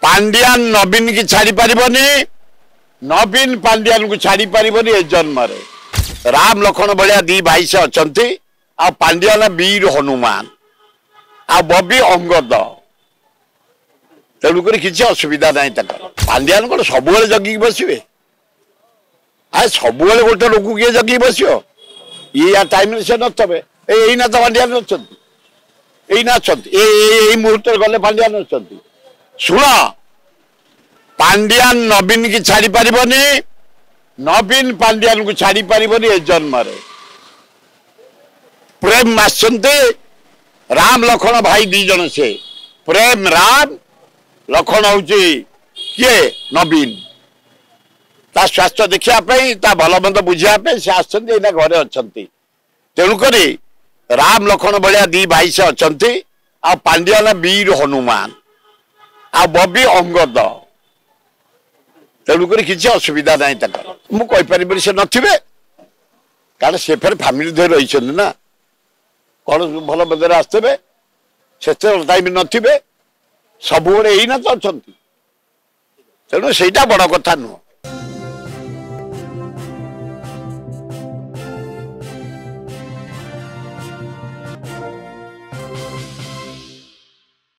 पांड्यान नवीन की छाड़ी पारिबनी नवीन पांड्यान को छाड़ी पारिबनी ए जन्म रे राम लखन भलिया दी भाई से अछंती आ पांड्यान वीर हनुमान आ बबी अंगद तेणुक किसी असुविधा ना पांड्यान कौन सब जगिक बसवे आ सब गोटे लोक किए जगिक बस ये टाइम से नथे यहीना तो पांड्यान अच्छा मुहूर्त गले पांड्यान अच्छा शुण पांड्यान नवीन की छाड़ी पारिबनी नवीन पांड्यान को छाड़ी पारिबनी ए जन्म रे प्रेम आसते राम लखन भाई दी जन से प्रेम राम लखन हूँ किए नवीन ता स्वास्थ्य देखा भल मंद बुझापी से आसना घरे अच्छा तेणुक राम लखन भलिया दी भाई से अच्छा आ पांड्यान वीर हनुमान आ बबी अंगद तेणुक किसी असुविधा ना मुझे से नथिबे कारण से फेर फैमिली धर रही ना कौन भल मदर आसते से टाइम नथिबे सब यही ना तो अच्छा तेणु से बड़ कथा नुह।